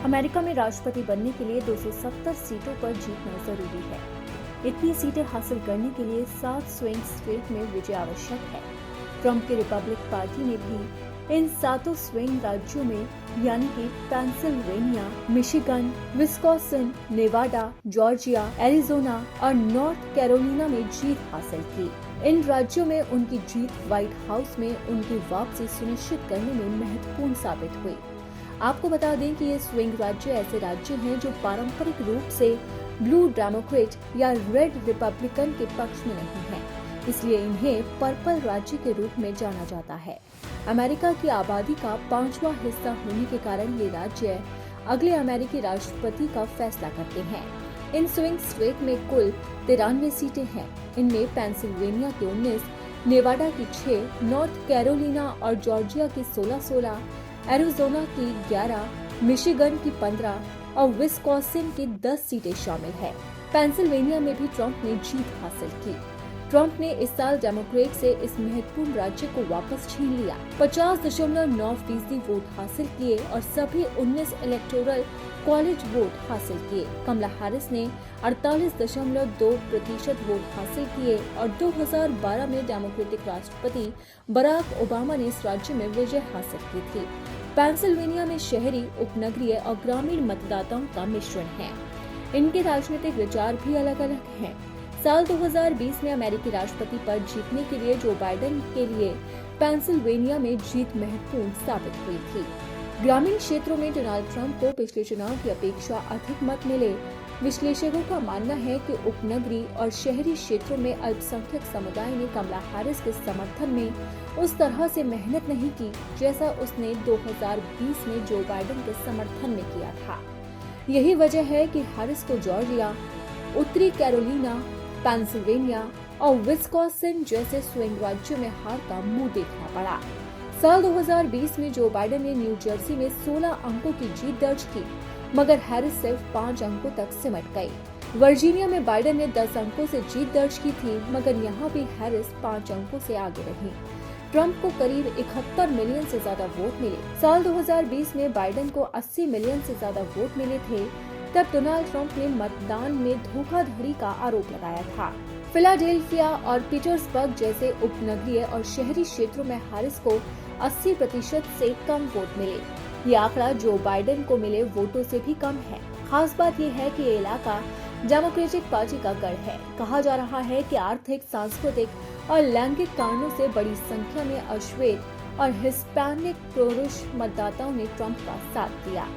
America में राष्ट्रपति बनने के लिए 270 सीटों पर जीतना जरूरी है। इतनी सीटें हासिल करने के लिए 7 स्विंग स्टेट में विजय आवश्यक है। ट्रंप की रिपब्लिक पार्टी ने भी इन 7 स्विंग राज्यों में यानी कि Pennsylvania, Michigan, Wisconsin, Nevada, Georgia, Arizona और नॉर्थ कैरोलिना में जीत हासिल की। इन राज्यों में उनकी जीत व्हाइट हाउस में उनकी वापसी सुनिश्चित करने में महत्वपूर्ण साबित हुई। आपको बता दें कि ये स्विंग राज्य ऐसे राज्य हैं जो पारंपरिक रूप से ब्लू डेमोक्रेट या रेड रिपब्लिकन के पक्ष में नहीं है, इसलिए इन्हें पर्पल राज्य के रूप में जाना जाता है। अमेरिका की आबादी का 5वां हिस्सा होने के कारण ये राज्य अगले अमेरिकी राष्ट्रपति का फैसला करते हैं। इन स्विंग स्टेट में कुल 93 सीटें हैं। इनमें पेंसिल्वेनिया की 19, नेवाडा की 6, नॉर्थ कैरोलिना और जॉर्जिया की 16, एरिजोना की 11, मिशिगन की 15 और विस्कॉन्सिन की 10 सीटें शामिल है। पेंसिल्वेनिया में भी ट्रंप ने जीत हासिल की। ट्रंप ने इस साल डेमोक्रेट से इस महत्वपूर्ण राज्य को वापस छीन लिया। 50.9% वोट हासिल किए और सभी 19 इलेक्टोरल कॉलेज वोट हासिल किए। कमला हैरिस ने 48.2% वोट हासिल किए और 2012 में डेमोक्रेटिक राष्ट्रपति बराक ओबामा ने इस राज्य में विजय हासिल की थी। पेंसिल्वेनिया में शहरी, उपनगरीय और ग्रामीण मतदाताओं का मिश्रण है। इनके राजनीतिक विचार भी अलग अलग हैं। साल 2020 में अमेरिकी राष्ट्रपति पद जीतने के लिए जो बाइडेन के लिए पेंसिल्वेनिया में जीत महत्वपूर्ण साबित हुई थी। ग्रामीण क्षेत्रों में डोनाल्ड ट्रंप को पिछले चुनाव की अपेक्षा अधिक मत मिले। विश्लेषकों का मानना है कि उपनगरीय और शहरी क्षेत्रों में अल्पसंख्यक समुदाय ने कमला हैरिस के समर्थन में उस तरह से मेहनत नहीं की जैसा उसने 2020 में जो बाइडेन के समर्थन में किया था। यही वजह है कि हैरिस को जॉर्जिया, उत्तरी कैरोलिना, पेंसिल्वेनिया और विस्कॉन्सिन जैसे स्विंग राज्यों में हार का मुंह देखना पड़ा। साल 2020 में जो बाइडेन ने न्यू जर्सी में 16 अंकों की जीत दर्ज की, मगर हैरिस सिर्फ 5 अंकों तक सिमट गई। वर्जीनिया में बाइडेन ने 10 अंकों से जीत दर्ज की थी, मगर यहाँ भी हैरिस 5 अंकों से आगे रही। ट्रंप को करीब 71 मिलियन से ज्यादा वोट मिले। साल 2020 में बाइडेन को 80 मिलियन से ज्यादा वोट मिले थे। तब डोनाल्ड ट्रंप ने मतदान में धोखाधड़ी का आरोप लगाया था। फिलाडेल्फिया और पीटर्सबर्ग जैसे उपनगरीय और शहरी क्षेत्रों में हैरिस को 80% से कम वोट मिले। ये आंकड़ा जो बाइडेन को मिले वोटों से भी कम है। खास बात यह है कि ये इलाका डेमोक्रेटिक पार्टी का गढ़ है। कहा जा रहा है कि आर्थिक, सांस्कृतिक और लैंगिक कारणों से बड़ी संख्या में अश्वेत और हिस्पैनिक पुरुष मतदाताओं ने ट्रंप का साथ दिया।